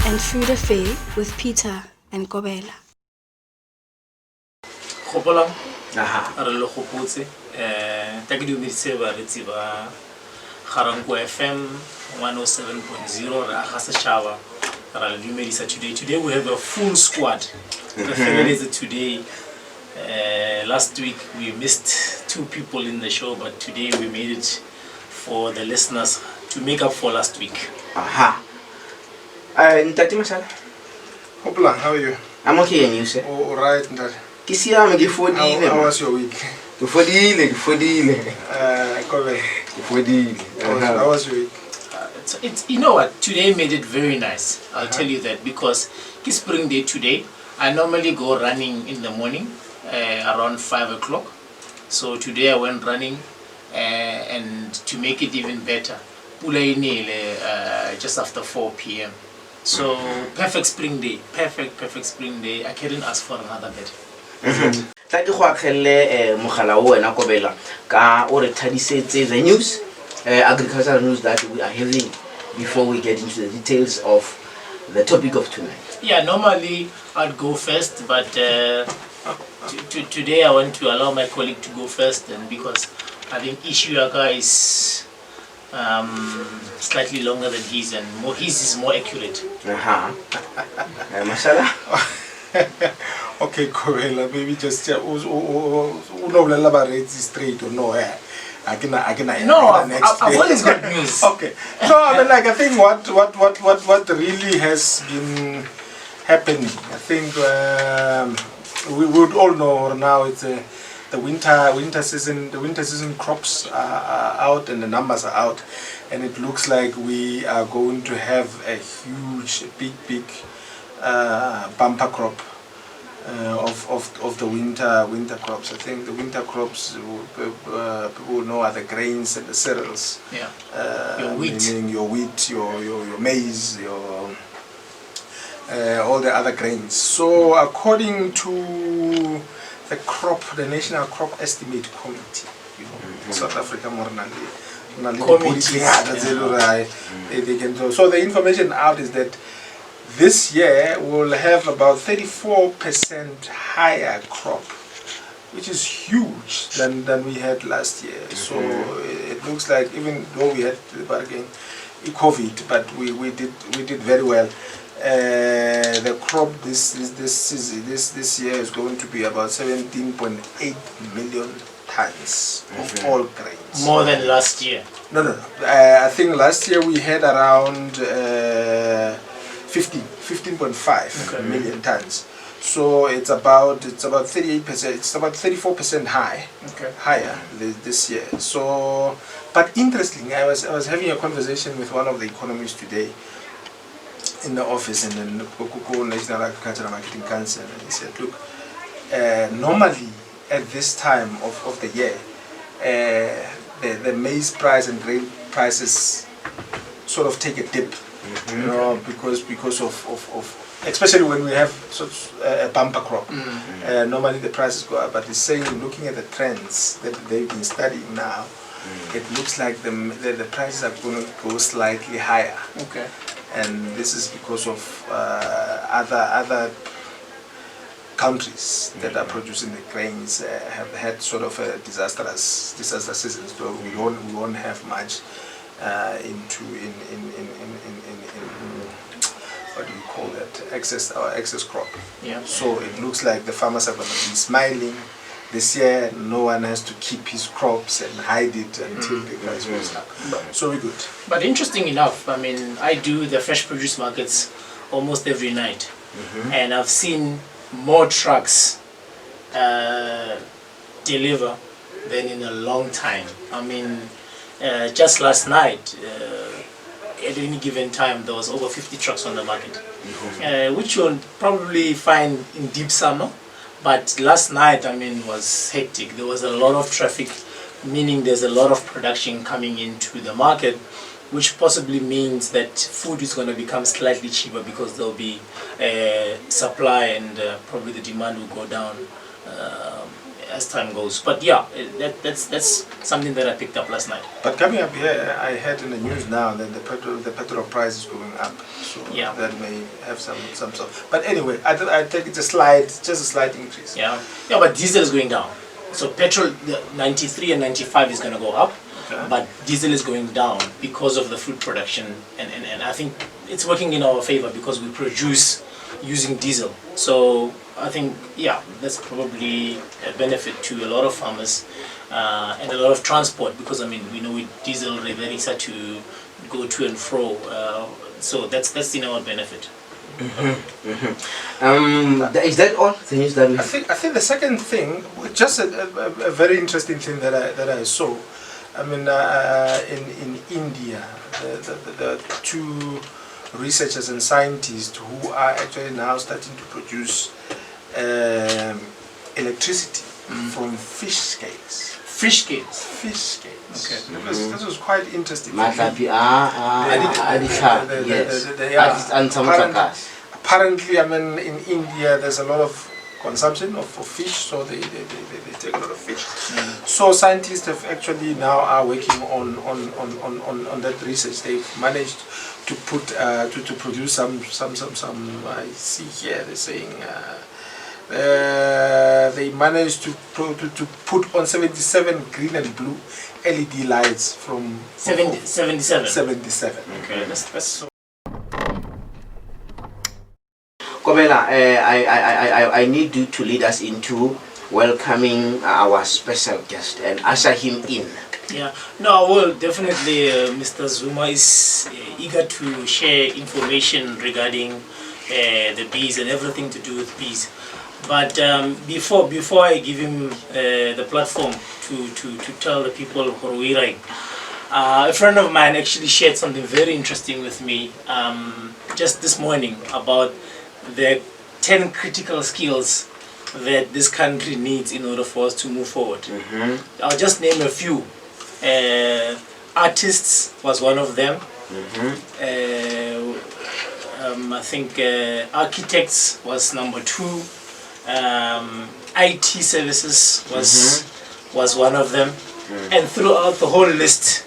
and Food Affair with Peter and Kobela. Khopolang re le khopotse ta ke dumedise ba re tsiba Garanko FM 107.0 ra ga setšhaba ra le dumedisa today we have a full squad. The family is today. Last week we missed 2 people in the show, but today we made it for the listeners to make up for last week. Ntati Mashala. Khopolang, how are you? I'm okay, and you, sir? All right, Ntati. How was your week? Kofodile. Kobela. How was your week? It's you know what, today made it very nice. I'll tell you that, because it's spring day today. I normally go running in the morning around 5 o'clock. So today I went running, and to make it even better, pula inele just after 4 p.m. So perfect spring day, perfect spring day. I couldn't ask for another better. Tla ke go akgelle mogala o wena Kobela ka o re thadisetse the news, agricultural news that we are having before we get into the details of the topic of tonight. Yeah, normally I'd go first, but today I want to allow my colleague to go first, and because I think Ishiyaka is slightly longer than his, and his is more accurate. Mashala. Okay, Kobela, maybe just straight or no. I've always got news. Okay. No, I mean, like, I think what really has been happening, I think we would all know now it's the winter season crops are out and the numbers are out, and it looks like we are going to have a huge big bumper crop of the winter crops. I think the winter crops people know are the grains and the cereals. Yeah. Your wheat. Meaning your wheat, your maize, your all the other grains. So according to the National Crop Estimate Committee, South Africa more so the information out is that this year we'll have about 34% higher crop, which is huge than we had last year. So it looks like, even though we had the bargain COVID, but we did very well. The crop this year is going to be about 17.8 million tons of all grains. More than last year? No. I think last year we had around 15.5 million tons. So it's about 38%. It's about 34% higher this year. So, but interestingly, I was having a conversation with one of the economists today in the office in the National Agricultural Marketing Council, and he said, look, normally at this time of the year, the maize price and grain prices sort of take a dip, because of especially when we have a bumper crop. Normally the prices go up, but he's saying, looking at the trends that they've been studying now, it looks like the prices are going to go slightly higher. Okay. And this is because of other countries that are producing the grains have had sort of a disaster season, so we won't have much what do you call that, excess crop. Yeah. So it looks like the farmers are going to be smiling this year. No one has to keep his crops and hide it until the price goes up. So we're good. But interesting enough, I mean, I do the fresh produce markets almost every night, and I've seen more trucks deliver than in a long time. I mean, just last night, at any given time, there was over 50 trucks on the market, which you'll probably find in deep summer. But last night, I mean, was hectic. There was a lot of traffic, meaning there's a lot of production coming into the market, which possibly means that food is going to become slightly cheaper because there'll be supply, and probably the demand will go down as time goes. But yeah, that's something that I picked up last night. But coming up here, I heard in the news now that the petrol price is going up, so Yeah. that may have some sort. But anyway, I think it's just a slight increase. Yeah, but diesel is going down. So petrol, the 93 and 95 is going to go up, but diesel is going down because of the food production, and I think it's working in our favor because we produce using diesel. So I think, yeah, that's probably a benefit to a lot of farmers and a lot of transport, because I mean, we know with diesel very sad to go to and fro, so that's in our benefit. Is that all the news that we I think the second thing, just a very interesting thing that I saw. I mean, in India, the two researchers and scientists who are actually now starting to produce electricity from fish scales. Fish scales. Fish scales. Okay. This was quite interesting. Apparently, I mean, in India, there's a lot of consumption of fish, so they take a lot of fish. So scientists have actually now are working on that research. They've managed to put to produce some I see here they're saying they managed to put on 77 green and blue LED lights from 77. 77. Okay, that's so. Kobela, I need you to lead us into welcoming our special guest and usher him in. Yeah, no, well, definitely Mr. Zuma is eager to share information regarding the bees and everything to do with bees. But before I give him the platform to tell the people Horwirai, a friend of mine actually shared something very interesting with me just this morning about the 10 critical skills that this country needs in order for us to move forward. I'll just name a few. Artists was one of them. I think architects was number 2. IT services was one of them. And throughout the whole list,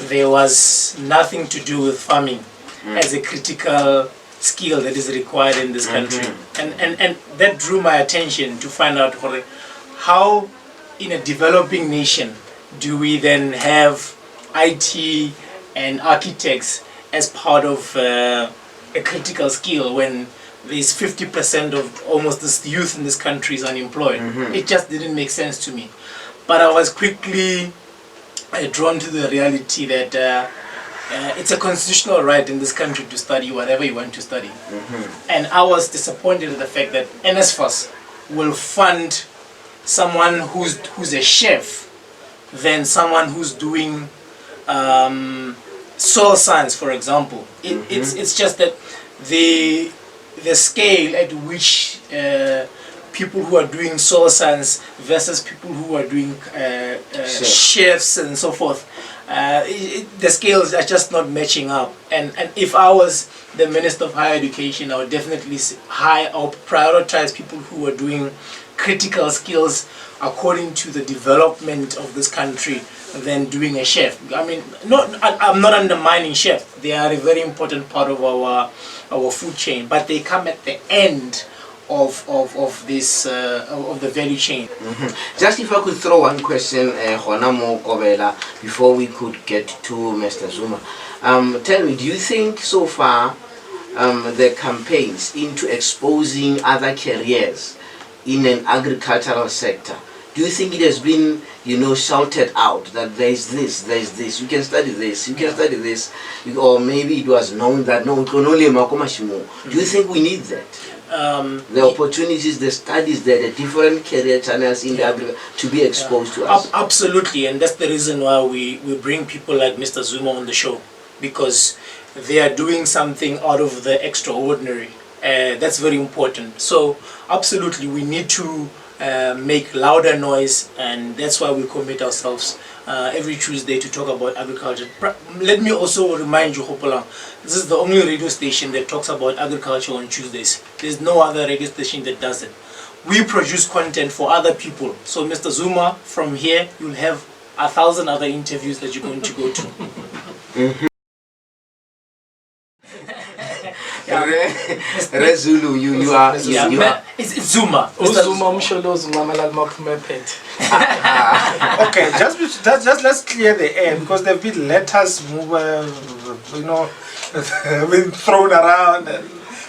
there was nothing to do with farming as a critical skill that is required in this country. And that drew my attention to find out how in a developing nation do we then have IT and architects as part of a critical skill when there's 50% of almost this youth in this country is unemployed. It just didn't make sense to me. But I was quickly drawn to the reality that it's a constitutional right in this country to study whatever you want to study. And I was disappointed at the fact that NSFAS will fund someone who's a chef than someone who's doing soil science, for example. It's just that the scale at which people who are doing soil science versus people who are doing chefs and so forth, the scales are just not matching up. And if I was the Minister of Higher Education, I would definitely prioritize people who are doing critical skills according to the development of this country than doing a chef. I mean, I'm not undermining chefs. They are a very important part of our food chain, but they come at the end of this of the value chain. Just if I could throw one question, Honamo Kobela, before we could get to Mr. Zuma. Tell me, do you think so far the campaigns into exposing other careers in an agricultural sector, do you think it has been, shouted out that there's this, you can study this, you can study this, or maybe it was known that no, we can only makomashimo. Do you think we need that? The opportunities, the studies, the different career channels in the agriculture to be exposed to us. Absolutely, and that's the reason why we bring people like Mr. Zuma on the show, because they are doing something out of the extraordinary. That's very important. So absolutely, we need to make louder noise, and that's why we commit ourselves every Tuesday to talk about agriculture. Let me also remind you, Hopolang, this is the only radio station that talks about agriculture on Tuesdays. There's no other radio station that does it. We produce content for other people. So Mr. Zuma, from here, you'll have 1,000 other interviews that you're going to go to. Zulu, you are. It's Zuma. Okay, just let's clear the air, because there have been letters, been thrown around, and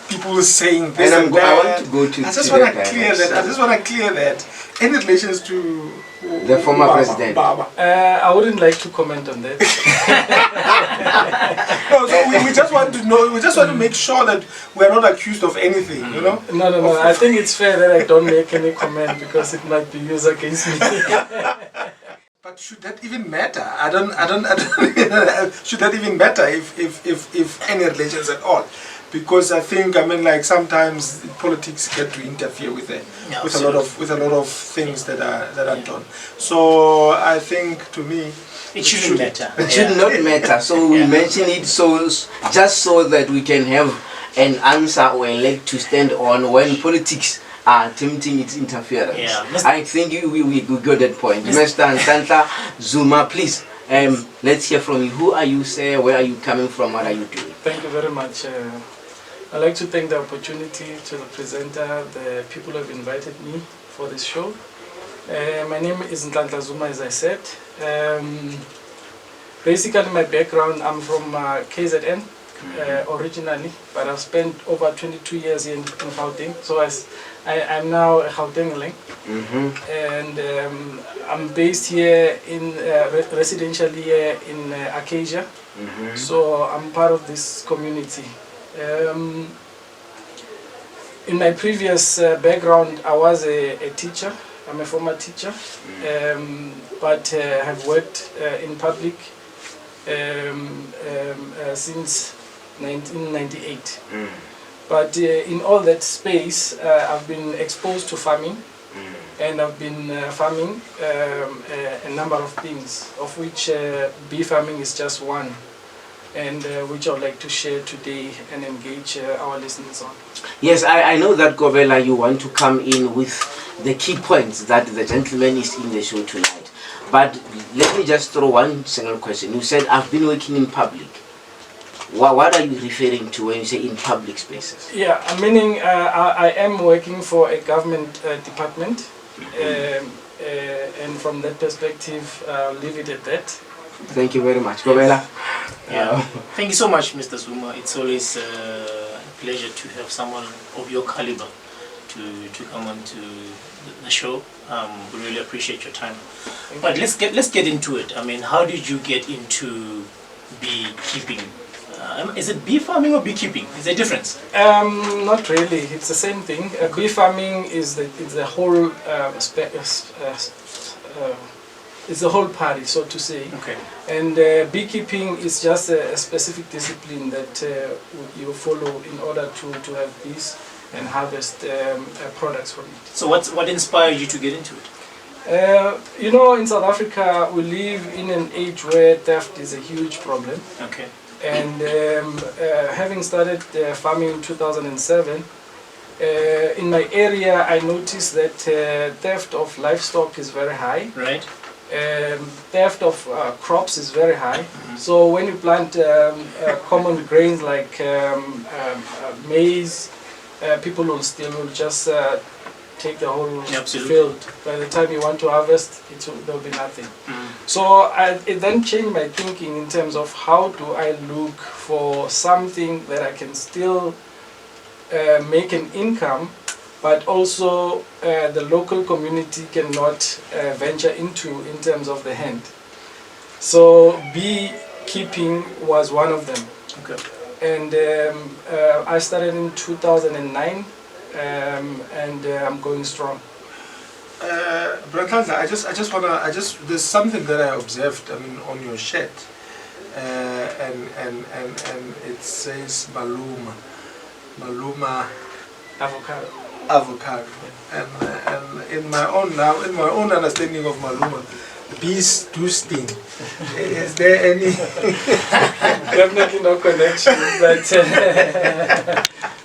people saying this and that. I want to go to. I just want to clear that. I just want to clear that. Any relations to the former president? I wouldn't like to comment on that. No, so we just want to know. We just want to make sure that we are not accused of anything. No. I think it's fair that I don't make any comment, because it might be used against me. But should that even matter? I don't. Should that even matter if any relations at all? Because I think, sometimes politics get to interfere with it, with a lot of things that are done. So I think, to me, it shouldn't matter. It should not matter. So we mention it just so that we can have an answer or a leg to stand on when politics are attempting its interference. Yeah. I think we got that point. Mr. Nsantla Zuma, please, let's hear from you. Who are you, sir? Where are you coming from? What are you doing? Thank you very much. I'd like to thank the opportunity to the presenter, the people who have invited me for this show. My name is Nsantla Zuma, as I said. Basically, my background, I'm from KZN originally, but I've spent over 22 years in Gauteng. So I'm now a Gautengeling, and I'm based here in residentially here in Acacia. So I'm part of this community. In my previous background, I was a teacher. I'm a former teacher, but have worked in public since 1998. But in all that space, I've been exposed to farming, and I've been farming a number of things, of which bee farming is just one, and which I would like to share today and engage our listeners on. Yes, I know that, Gobela, you want to come in with the key points that the gentleman is in the show tonight. But let me just throw one single question. You said, I've been working in public. What are you referring to when you say in public spaces? Yeah, meaning I am working for a government department, and from that perspective, I'll leave it at that. Thank you very much. Gobela? Yeah. Thank you so much, Mr. Zuma. It's always a pleasure to have someone of your caliber to come on to the show. We really appreciate your time. But let's get into it. How did you get into beekeeping? Is it bee farming or beekeeping? Is there a difference? Not really. It's the same thing. Bee farming is the whole it's the whole party, so to say. Okay. And beekeeping is just a specific discipline that you follow in order to have bees and harvest products from it. So what inspired you to get into it? In South Africa, we live in an age where theft is a huge problem. Okay. And having started farming in 2007, in my area I noticed that theft of livestock is very high. Right. Theft of crops is very high. So when you plant common grains like maize, people will just take the whole field. By the time you want to harvest, there will be nothing. So it then changed my thinking in terms of how do I look for something that I can still make an income, but also the local community cannot venture into in terms of the hand. So beekeeping was one of them. Okay. And I started in 2009, and I'm going strong. Brantlanza, there's something that I observed, on your shirt, and it says Maluma Avocado. Avocado, and in my own understanding of Maluma, bees do sting. Is there any? Definitely no connection, but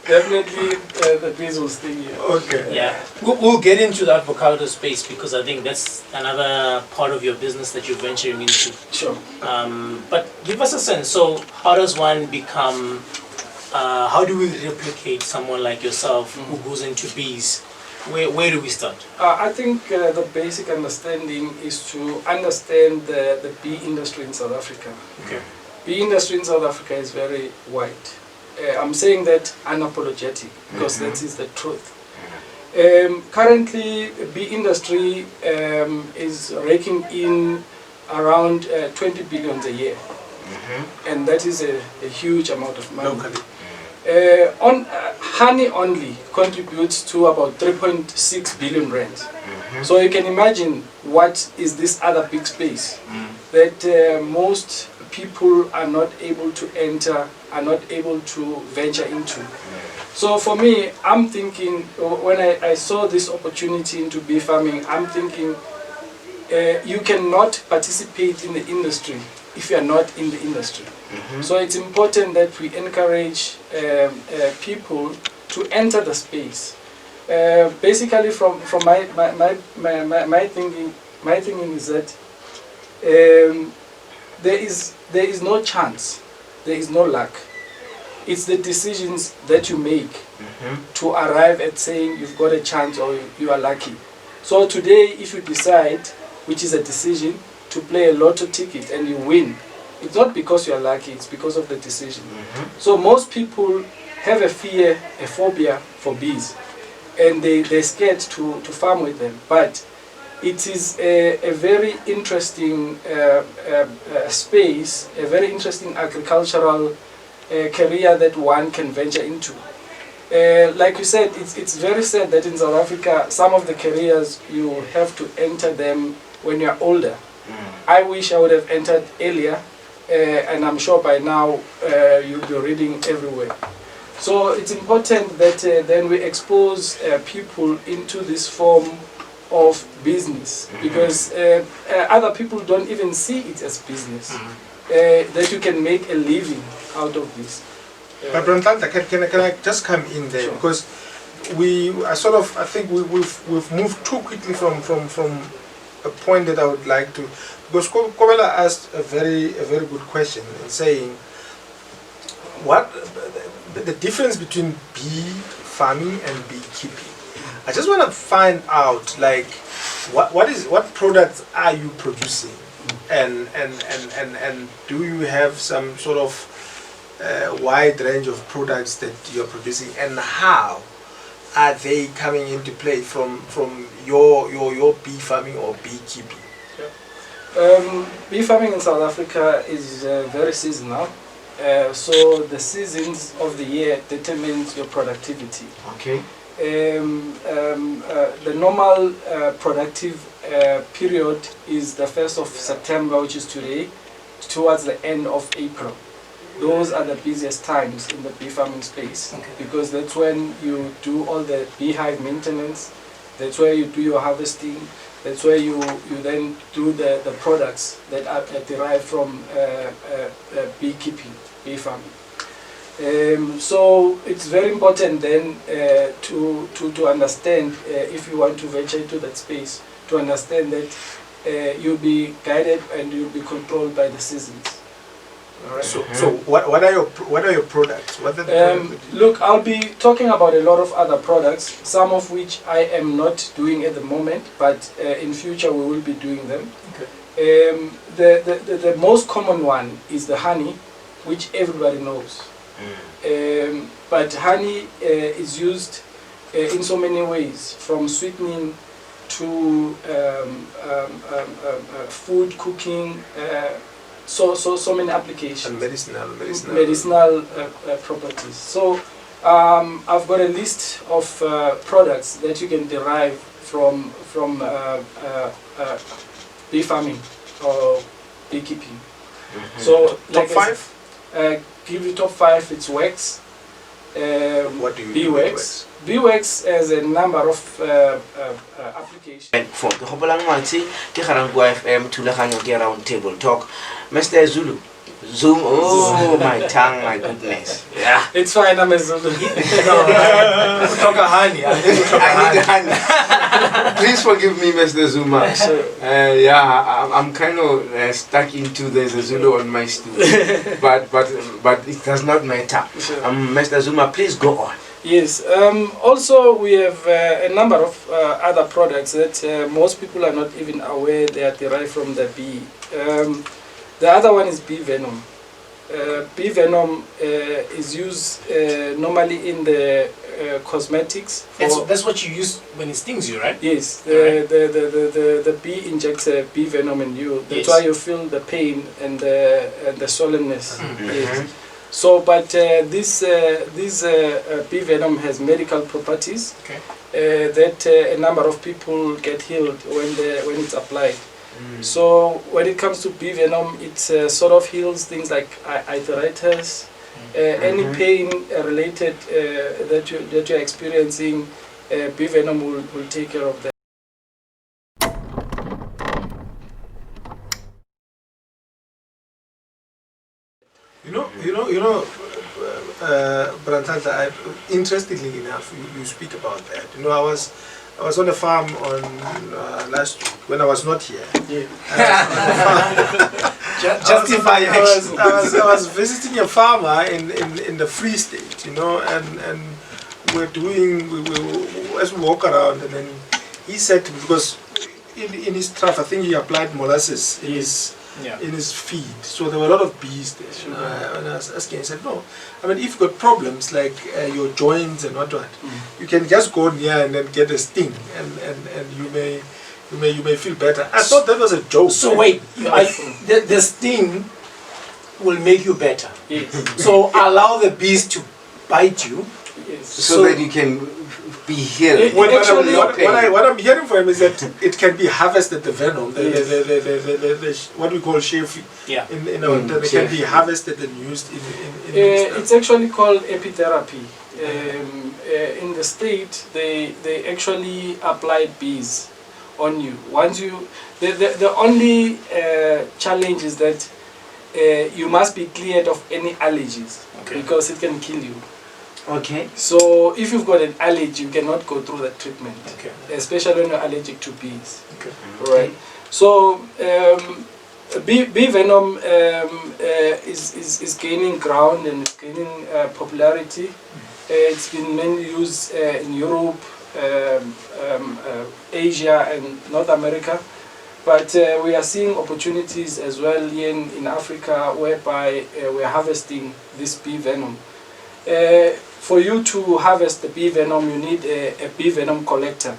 definitely the bees will sting you. Okay. Yeah, we'll get into the avocado space because I think that's another part of your business that you're venturing into. Sure. But give us a sense. So, how does one become? How do we replicate someone like yourself who goes into bees? Where do we start? I think the basic understanding is to understand the bee industry in South Africa. Okay. Bee industry in South Africa is very wide. I'm saying that unapologetic because that is the truth. Currently, bee industry is raking in around 20 billion a year, and that is a huge amount of money. Locally. Honey only contributes to about 3.6 billion rand. So you can imagine what is this other big space that most people are not able to enter, are not able to venture into. So for me, I'm thinking, when I saw this opportunity into bee farming, I'm thinking you cannot participate in the industry if you are not in the industry. So it's important that we encourage people to enter the space. Basically, from my thinking is that there is no chance, there is no luck. It's the decisions that you make to arrive at saying you've got a chance or you are lucky. So today, if you decide, which is a decision, to play a lotto ticket and you win, it's not because you are lucky, it's because of the decision. So most people have a fear, a phobia for bees, and they're scared to farm with them. But it is a very interesting space, a very interesting agricultural career that one can venture into. Like you said, it's very sad that in South Africa, some of the careers you have to enter them when you're older. I wish I would have entered earlier, and I'm sure by now you'll be reading everywhere. So it's important that then we expose people into this form of business, because other people don't even see it as business, that you can make a living out of this. But Brantanta, can I just come in there? Sure. Because I think we've moved too quickly from a point that I would like to, because Kobela asked a very good question in saying what the difference between bee farming and beekeeping. I just want to find out, like, what products are you producing, and do you have some sort of wide range of products that you're producing, and how are they coming into play from your bee farming or beekeeping? Bee farming in South Africa is very seasonal. So the seasons of the year determines your productivity. Okay. The normal productive period is the 1st of September, which is today, towards the end of April. Those are the busiest times in the bee farming space, because that's when you do all the beehive maintenance, that's where you do your harvesting, that's where you then do the products that are derived from beekeeping, bee farming. So it's very important then to understand, if you want to venture into that space, to understand that you'll be guided and you'll be controlled by the seasons. All right. So what are your products? What are the products? Look, I'll be talking about a lot of other products, some of which I am not doing at the moment, but in future we will be doing them. Okay. The most common one is the honey, which everybody knows. But honey is used in so many ways, from sweetening to food cooking, so many applications. And medicinal properties. So I've got a list of products that you can derive from bee farming or beekeeping. So top 5? Give you top 5. It's wax, What do you bee do with wax. Bee wax has a number of applications. And for the Hobolang Mati, Kiharangua FM, Tulahanyo Round Table Talk, Mr. Zulu. Zoom, oh my tongue, my goodness. Yeah. It's fine, I'm a Zulu. Talk a honey. I need honey. Please forgive me, Mr. Zuma. Yeah, I'm kind of stuck into there's a Zulu on my stool, but it does not matter. Mr. Zuma, please go on. Yes. Also, we have a number of other products that most people are not even aware they are derived from the bee. The other one is bee venom. Bee venom is used normally in the cosmetics. That's what you use when it stings you, right? Yes. The bee injects bee venom in you. That's why you feel the pain and the sollenness. Yes. So, but this bee venom has medical properties that a number of people get healed when it's applied. So when it comes to bee venom, it sort of heals things like arthritis, any pain related that you're experiencing. Bee venom will take care of that. Brantanta, interestingly enough, you speak about that. You know, I was on a farm on last week when I was not here. Justify your action. I was visiting a farmer in the Free State, you know, and as we walk around, and then he said, because in his trough, I think he applied molasses in his feed, so there were a lot of bees there. And I was asking, he said, no, I mean, if you've got problems like your joints and what, you can just go near and then get a sting, and you may feel better. I thought that was a joke. So wait, the sting will make you better. Yes. So allow the bees to bite you, so that you can be healed. What I'm hearing from him is that it can be harvested, the venom, the what we call shefi. It can be harvested and used in it's actually called epitherapy. In the state, they actually apply bees on you. Once you, the only challenge is that you must be cleared of any allergies, because it can kill you. Okay. So if you've got an allergy, you cannot go through the treatment, especially when you're allergic to bees. Right. So bee venom is gaining ground and it's gaining popularity. It's been mainly used in Europe, Asia and North America. But we are seeing opportunities as well here in Africa, whereby we are harvesting this bee venom. For you to harvest the bee venom, you need a bee venom collector.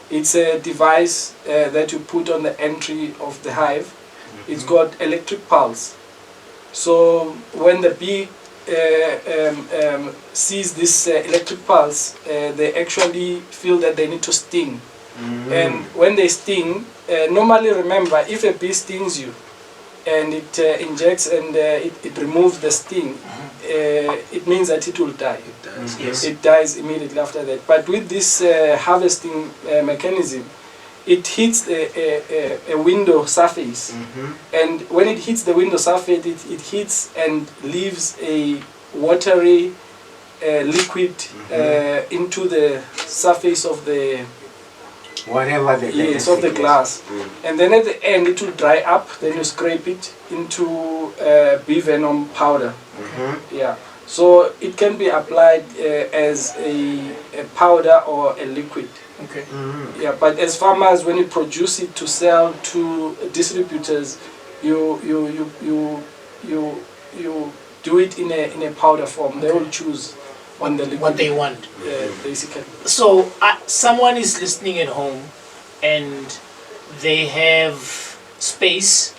It's a device that you put on the entry of the hive. It's got electric pulse. So when the bee sees this electric pulse, they actually feel that they need to sting. And when they sting, normally remember, if a bee stings you and it injects and it removes the sting, it means that it will die. It dies immediately after that. But with this harvesting mechanism, it hits a window surface, and when it hits the window surface, it hits and leaves a watery liquid into the surface of the of the glass, and then at the end it will dry up. Then you scrape it into bee venom powder. So it can be applied as a powder or a liquid. But as farmers, when you produce it to sell to distributors, you do it in a powder form. They will choose on the liquid what they want, basically. So someone is listening at home and they have space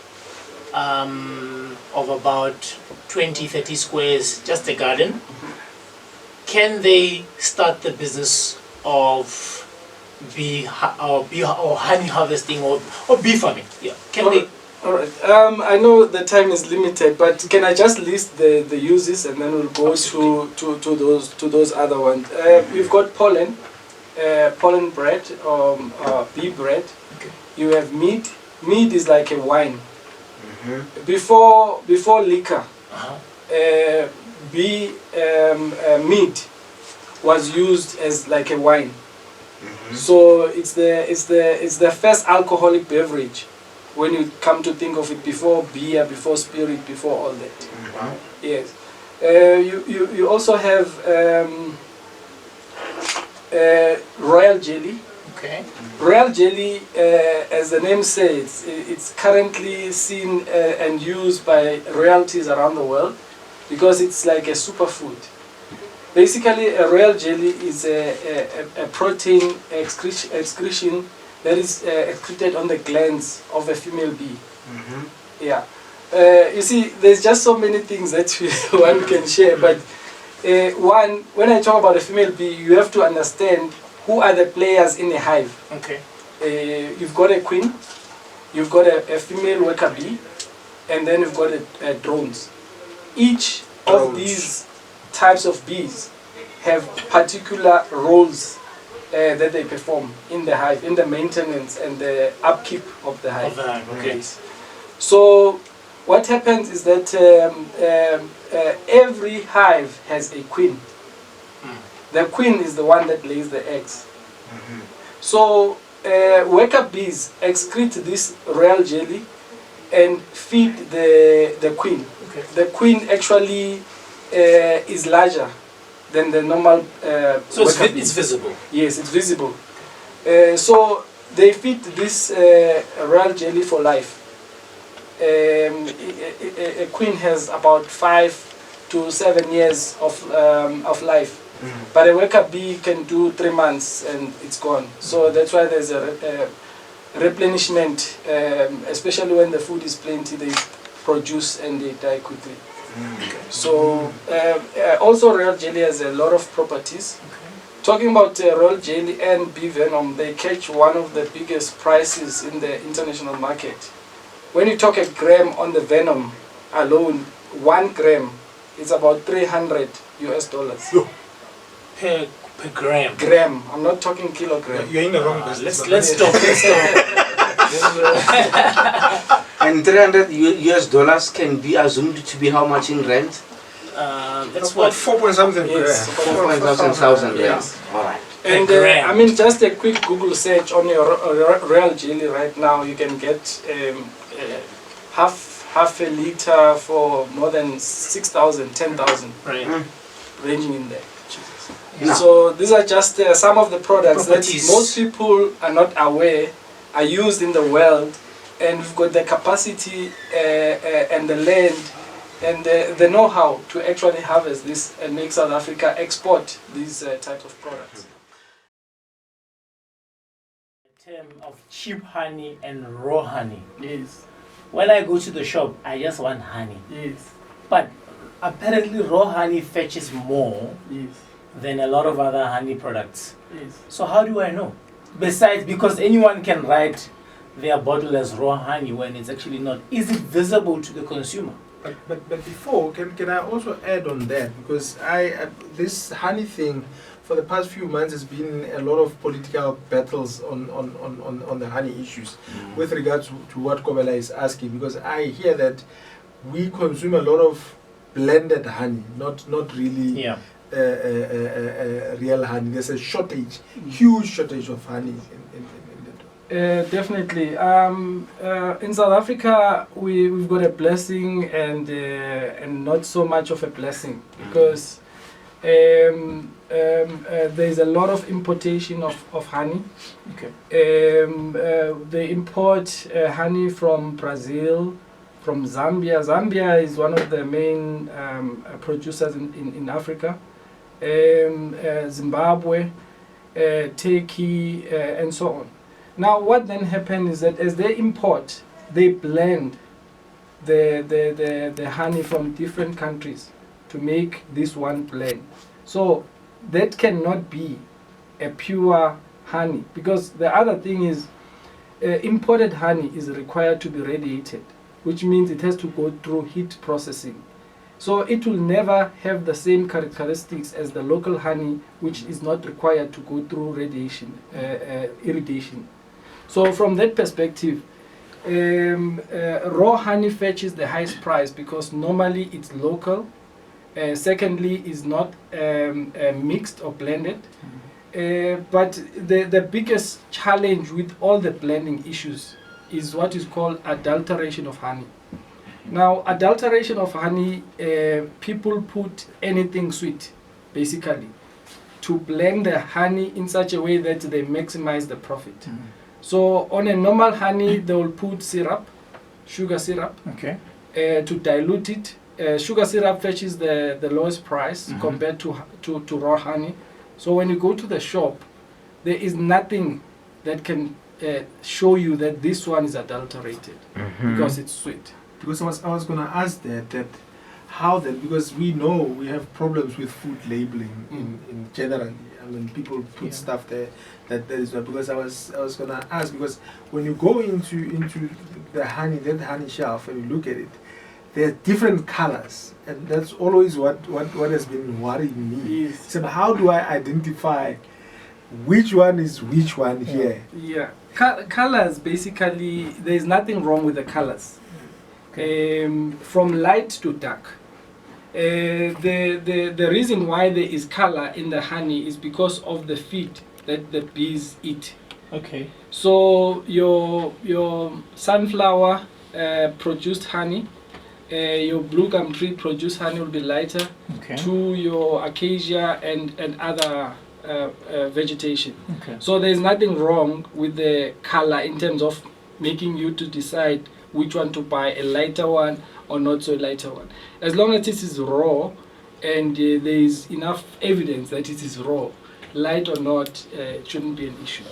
of about 20-30 squares, just a garden. Can they start the business of bee or honey harvesting or bee farming? Can they? All right. I know the time is limited, but can I just list the uses and then we'll go to those other ones. We've got pollen, pollen bread, bee bread. Okay. You have mead. Mead is like a wine. Mm-hmm. Before liquor, Uh-huh. mead was used as like a wine. Mm-hmm. So it's the first alcoholic beverage when you come to think of it, before beer, before spirit, before all that. Mm-hmm. Yes. You also have royal jelly. Okay. Royal jelly, as the name says, it's currently seen and used by royalties around the world because it's like a superfood. Basically, a royal jelly is a protein excretion that is excreted on the glands of a female bee. Mm-hmm. Yeah. You see, there's just so many things that one can share, but when I talk about a female bee, you have to understand who are the players in a hive. Okay. You've got a queen, you've got a female worker bee, and then you've got drones. Each of these types of bees have particular roles that they perform in the hive, in the maintenance and the upkeep of the hive. Okay. So what happens is that every hive has a queen. The queen is the one that lays the eggs. Mm-hmm. So worker bees excrete this royal jelly and feed the queen. Okay. The queen actually is larger than the normal So worker bee. it's visible. Yes, it's visible. So they feed this royal jelly for life. A queen has about 5 to 7 years of life. Mm-hmm. But a worker bee can do 3 months and it's gone. So that's why there's a replenishment, especially when the food is plenty, they produce and they die quickly. Mm-hmm. So also royal jelly has a lot of properties. Okay. Talking about royal jelly and bee venom, they catch one of the biggest prices in the international market. When you talk a gram on the venom alone, 1 gram is about $300 US. Per gram. Gram. I'm not talking kilogram. You're in the wrong business. Let's stop. Let's stop. And $300 US can be assumed to be how much in rand? That's What, what. 4 point something per Yes. gram. 4,000 Yes. rand. All right. And gram. I mean, just a quick Google search on your royal jelly right now, you can get half a liter for more than 6,000, 10,000, Right. ranging in there. Now, So these are just some of the products that Properties. most people are not aware are used in the world, and we've got the capacity and the land and the know-how to actually harvest this and make South Africa export these type of products. In terms of cheap honey and raw honey. Yes, When I go to the shop, I just want honey. yes, But apparently raw honey fetches more yes, than a lot of other honey products. yes. So how do I know? Besides, because anyone can write their bottle as raw honey when it's actually not. Is it visible to the consumer? But before, can I also add on that? Because this honey thing, for the past few months, has been a lot of political battles on the honey issues with regards to what Kobela is asking. Because I hear that we consume a lot of blended honey, not really Yeah. real honey. There's a shortage, huge shortage of honey in Definitely. In South Africa, we've got a blessing and not so much of a blessing because there's a lot of importation of honey. Okay. They import honey from Brazil, from Zambia. Zambia is one of the main producers in Africa. Zimbabwe, Turkey, and so on. Now, what then happens is that as they import, they blend the honey from different countries to make this one blend. So that cannot be a pure honey, because the other thing is imported honey is required to be radiated, which means it has to go through heat processing. So it will never have the same characteristics as the local honey, which is not required to go through radiation, irradiation. So from that perspective, raw honey fetches the highest price because normally it's local. Secondly, is not mixed or blended. But the biggest challenge with all the blending issues is what is called adulteration of honey. Now, adulteration of honey, people put anything sweet, basically, to blend the honey in such a way that they maximize the profit. So on a normal honey, they will put syrup, sugar syrup, to dilute it. Sugar syrup fetches the lowest price compared to raw honey. So when you go to the shop, there is nothing that can show you that this one is adulterated because it's sweet. Because I was going to ask that how that, because we know we have problems with food labeling in general. I mean, people put stuff there that is not. Because I was going to ask, because when you go into the honey, that honey shelf, and you look at it, there are different colors, and that's always what has been worrying me. Yes. So how do I identify which one is which one here? Yeah, colors, basically, there is nothing wrong with the colors. From light to dark. The reason why there is color in the honey is because of the feed that the bees eat. Okay. So your sunflower produced honey, your blue gum tree produced honey will be lighter to your acacia and other vegetation. So there is nothing wrong with the color in terms of making you to decide which one to buy, a lighter one or not so lighter one. As long as it is raw and there is enough evidence that it is raw, light or not, it shouldn't be an issue.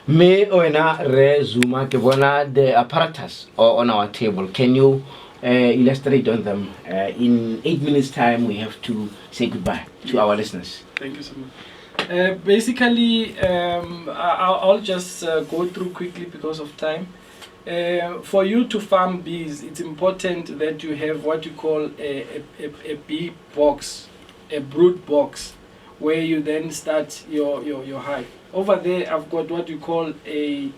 Me oena re Zuma ke bona the apparatus on our table. Can you illustrate on them? In 8 minutes time we have to say goodbye to our listeners. Thank you so much. Basically, I'll just go through quickly because of time. For you to farm bees, it's important that you have what you call a bee box, a brood box, where you then start your hive. Over there, I've got what you call a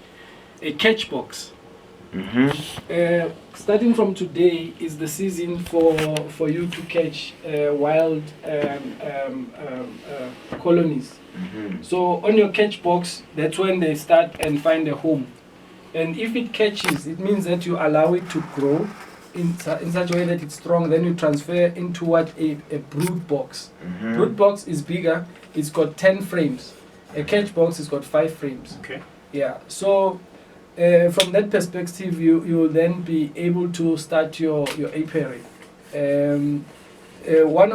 catch box. Starting from today is the season for you to catch wild colonies. So on your catch box, that's when they start and find a home. And if it catches, it means that you allow it to grow in such a way that it's strong. Then you transfer into what a brood box. Brood box is bigger. It's got 10 frames. A catch box has got 5 frames. Yeah. So from that perspective, you will then be able to start your apiary. One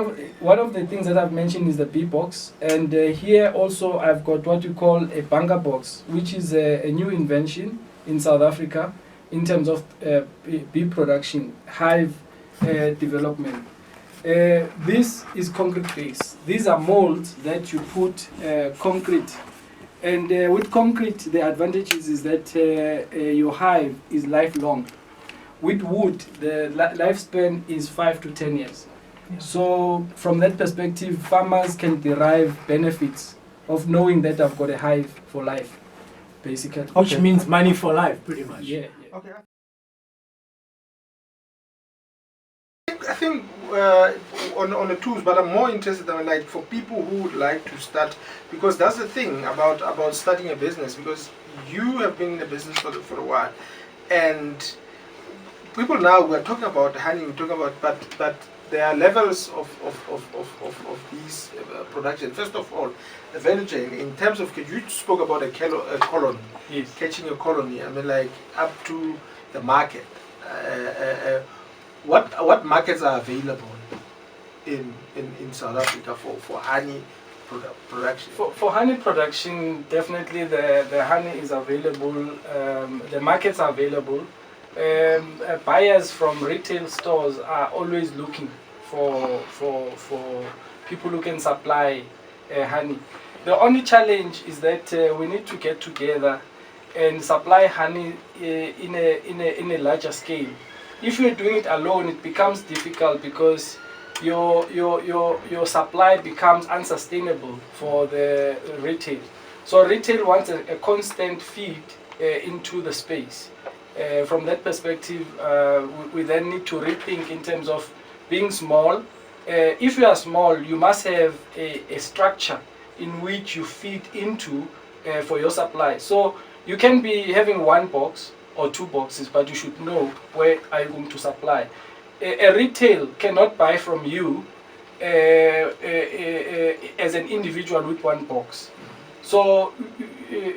of the things that I've mentioned is the bee box, and here also I've got what you call a bunga box, which is a new invention in South Africa in terms of bee production, hive development. This is concrete base. These are molds that you put concrete, and with concrete the advantage is that your hive is lifelong. With wood the lifespan is 5 to 10 years. So from that perspective, farmers can derive benefits of knowing that I've got a hive for life, basically. Which means money for life, pretty much. Yeah. Okay. I think on the tools, but I'm more interested in like for people who would like to start, because that's the thing about starting a business, because you have been in the business for a while, and people now we're talking about honey, we're talking about but there are levels of these production. First of all, the value chain in terms of, you spoke about a colony, Yes. catching a colony. I mean, like up to the market. What markets are available in South Africa for honey production? For honey production, definitely the honey is available. The markets are available. Buyers from retail stores are always looking for people who can supply honey. The only challenge is that we need to get together and supply honey in a larger scale. If you're doing it alone, it becomes difficult because your supply becomes unsustainable for the retail. So retail wants a constant feed into the space. From that perspective, we then need to rethink in terms of being small. If you are small, you must have a structure in which you feed into for your supply. So you can be having one box or two boxes, but you should know where are you going to supply. A retail cannot buy from you as an individual with one box. So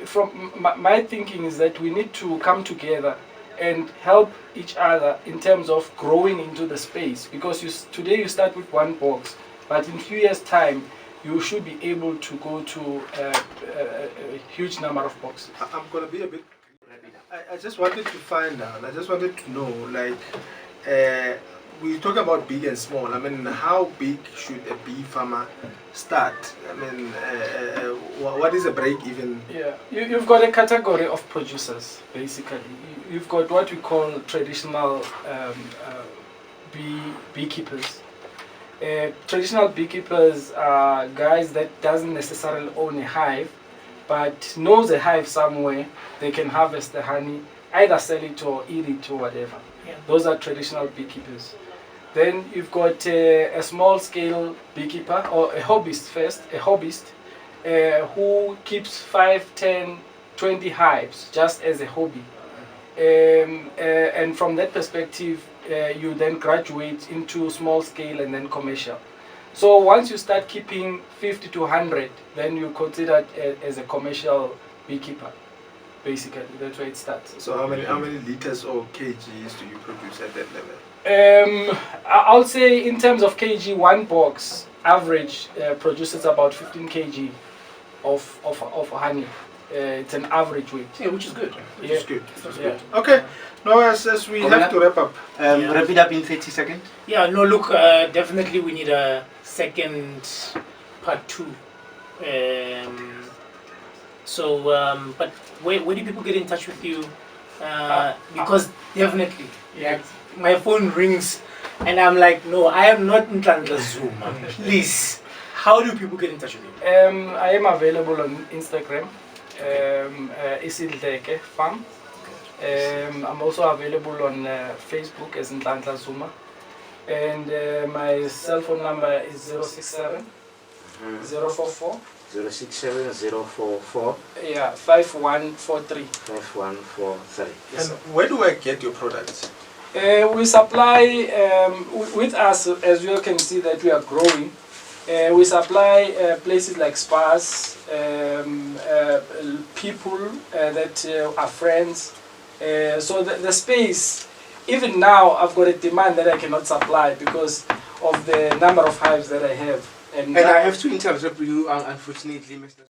from my thinking is that we need to come together and help each other in terms of growing into the space, because today you start with one box, but in a few years time you should be able to go to a huge number of boxes. I'm going to be a bit... I just wanted to find out, I just wanted to know, like, we talk about big and small. I mean, how big should a bee farmer start? I mean, what is a break even? Yeah, you've got a category of producers, basically. You've got what we call traditional beekeepers. Traditional beekeepers are guys that doesn't necessarily own a hive, but knows a hive somewhere. They can harvest the honey, either sell it or eat it or whatever. Yeah. Those are traditional beekeepers. Then you've got a small-scale beekeeper, or a hobbyist first, a hobbyist who keeps 5, 10, 20 hives just as a hobby. And from that perspective, you then graduate into small-scale and then commercial. So once you start keeping 50 to 100, then you consider it as a commercial beekeeper. Basically, that's where it starts. So how many liters or kgs do you produce at that level? I'll say in terms of kg, one box average produces about 15 kg of honey. It's an average weight. Yeah, which is good. Which is good. That's good. Okay. Now as we have to wrap up. Wrap it up in 30 seconds. Yeah, no, look, definitely we need a second part 2. But where do people get in touch with you? Because definitely, yeah, my phone rings and I'm like, no, I am not in Zoom. Please, how do people get in touch with you? I am available on Instagram, Isildeke Farm. I'm also available on Facebook as Nhlanhla Zuma. And my cell phone number is 067 044 067 044 5143. 5143. Yes, and where do I get your products? We supply, with us, as you can see that we are growing, we supply places like spas, people that are friends. So the space, even now I've got a demand that I cannot supply because of the number of hives that I have. And I have to interrupt you, unfortunately, Mr.